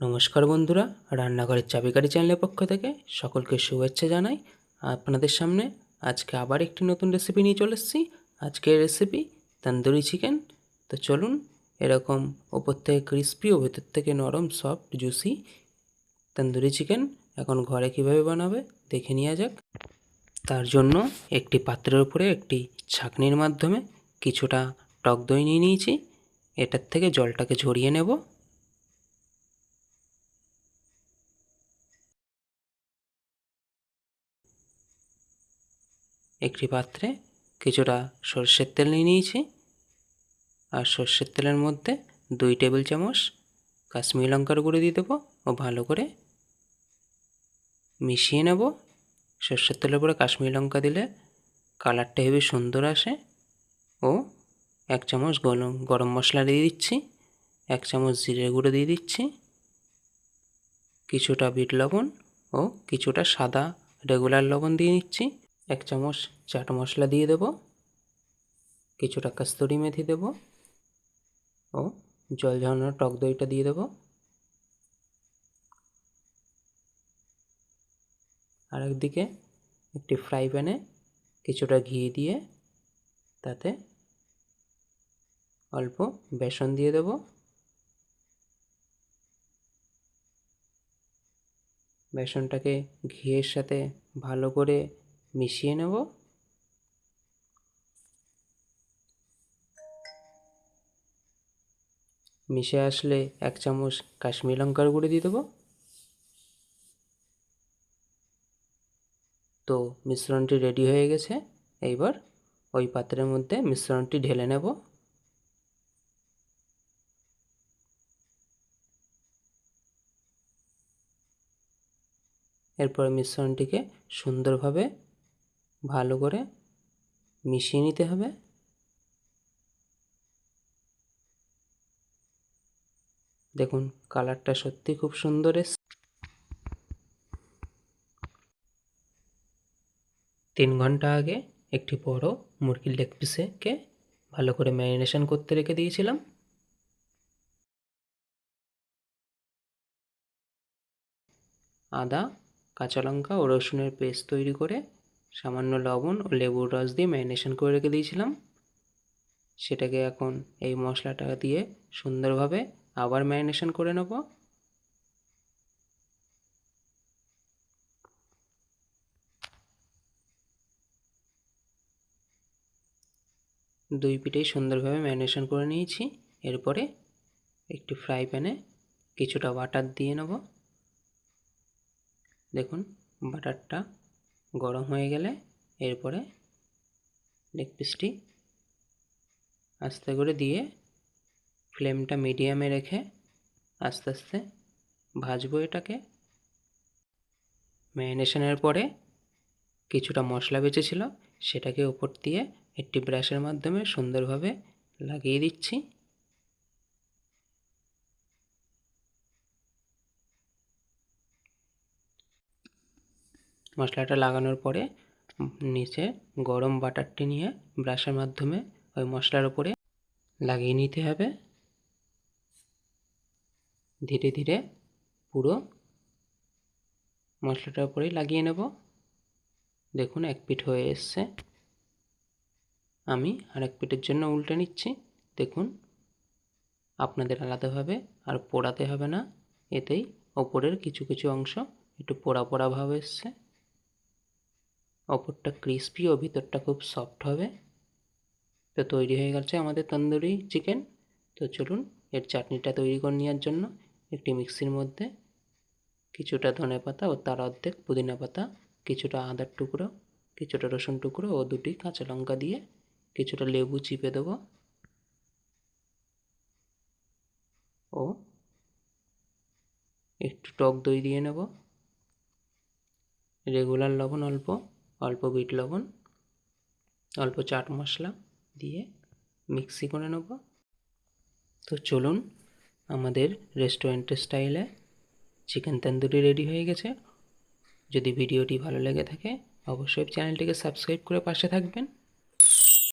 নমস্কার বন্ধুরা, রান্নাঘরের চাবিকাঠি চ্যানেলের পক্ষ থেকে সকলকে শুভেচ্ছা জানাই। আপনাদের সামনে আজকে আবার একটি নতুন রেসিপি নিয়ে চলে এসেছি। আজকের রেসিপি তন্দুরি চিকেন। তো চলুন, এরকম ওপর থেকে ক্রিস্পি ও ভেতর থেকে নরম সফট জুসি তন্দুরি চিকেন এখন ঘরে কীভাবে বানাবে দেখে নেওয়া যাক। তার জন্য একটি পাত্রের উপরে একটি ছাঁকনির মাধ্যমে কিছুটা টক দই নিয়ে নিয়েছি। এটার থেকে জলটাকে ঝরিয়ে নেব। একটি পাত্রে কিছুটা সরষের তেল নিয়ে নিয়েছি, আর সরষের তেলের মধ্যে 2 টেবিল চামচ কাশ্মীরি লঙ্কার গুঁড়ো দিয়ে দেবো ও ভালো করে মিশিয়ে নেব। সরষের তেলের উপরে কাশ্মীরি লঙ্কা দিলে কালারটা হেবি সুন্দর আসে। ও 1 চামচ গরম মশলা দিয়ে দিচ্ছি, 1 চামচ জিরে গুঁড়ো দিয়ে দিচ্ছি, কিছুটা বিট লবণ ও কিছুটা সাদা রেগুলার লবণ দিয়ে নিচ্ছি, 1 চামচ চাট মশলা দিয়ে দেব, কিছুটা কস্তুরি মেথি দেব ও জল ঝরানো টক দইটা দিয়ে দেব। আর একদিকে একটি ফ্রাই প্যানে কিছুটা ঘি দিয়ে তাতে অল্প বেসন দিয়ে দেব। বেসনটাকে ঘিয়ের সাথে ভালো করে মিশিয়ে নেব। মিশে আসলে 1 চামচ কাশ্মীরি লঙ্কার গুঁড়ো দিয়ে দেবো। তো মিশ্রণটি রেডি হয়ে গেছে। এইবার ওই পাত্রের মধ্যে মিশ্রণটি ঢেলে নেব। এরপর মিশ্রণটিকে সুন্দরভাবে ভালো করে মিশিয়ে নিতে হবে। দেখুন, কালারটা সত্যি খুব সুন্দর এসেছে। 3 ঘন্টা আগে একটি বড় মুরগির লেগ পিসকে ভালো করে ম্যারিনেশন করতে রেখে দিয়েছিলাম। আদা, কাঁচা লঙ্কা ও রসুনের পেস্ট তৈরি করে সামান্য লবণ ও লেবুর রস দিয়ে ম্যারিনেশন করে রেখে দিয়েছিলাম। সেটাকে এখন এই মশলাটা দিয়ে সুন্দরভাবে আবার ম্যারিনেশন করে নেব। দুই পিঠেই সুন্দরভাবে ম্যারিনেশন করে নিয়েছি। এরপরে একটি ফ্রাই প্যানে কিছুটা বাটার দিয়ে নেব। দেখুন, বাটারটা গরম হয়ে গেলে এরপরে লেগ পিসটি আস্তে করে দিয়ে ফ্লেমটা মিডিয়ামে রেখে আস্তে আস্তে ভাজবো এটাকে। ম্যারিনেশনের পরে কিছুটা মশলা বেঁচেছিল, সেটাকে উপর দিয়ে একটি ব্রাশের মাধ্যমে সুন্দরভাবে লাগিয়ে দিচ্ছি। মশলাটা লাগানোর পরে নিচে গরম বাটারটি নিয়ে ব্রাশের মাধ্যমে ওই মশলার উপরে লাগিয়ে নিতে হবে। ধীরে ধীরে পুরো মশলাটার উপরেই লাগিয়ে নেব। দেখুন, এক পিঠ হয়ে এসছে। আমি আরেক পিঠের জন্য উল্টে নিচ্ছি। দেখুন, আপনাদের আলাদাভাবে আর পোড়াতে হবে না, এতেই ওপরের কিছু কিছু অংশ একটু পোড়া পোড়া ভাব এসছে। ওপরটা ক্রিস্পি ও ভিতরটা খুব সফট হবে। তো তৈরি হয়ে গেছে আমাদের তন্দুরি চিকেন। তো চলুন, এর চাটনিটা তৈরি করে নেওয়ার জন্য একটি মিক্সির মধ্যে কিছুটা ধনেপাতা ও তার অর্ধেক পুদিনা পাতা, কিছুটা আদার টুকরো, কিছুটা রসুন টুকরো ও 2টি কাঁচা লঙ্কা দিয়ে কিছুটা লেবু চিপে দেবো ও একটু টক দই দিয়ে নেব। রেগুলার লবণ অল্প, অল্প বিট লবণ, অল্প চাট মশলা দিয়ে মিক্সি করে নেব। তো চলুন, আমাদের রেস্টুরেন্টের স্টাইলে চিকেন তন্দুরি রেডি হয়ে গেছে। যদি ভিডিওটি ভালো লেগে থাকে অবশ্যই চ্যানেলটিকে সাবস্ক্রাইব করে পাশে থাকবেন।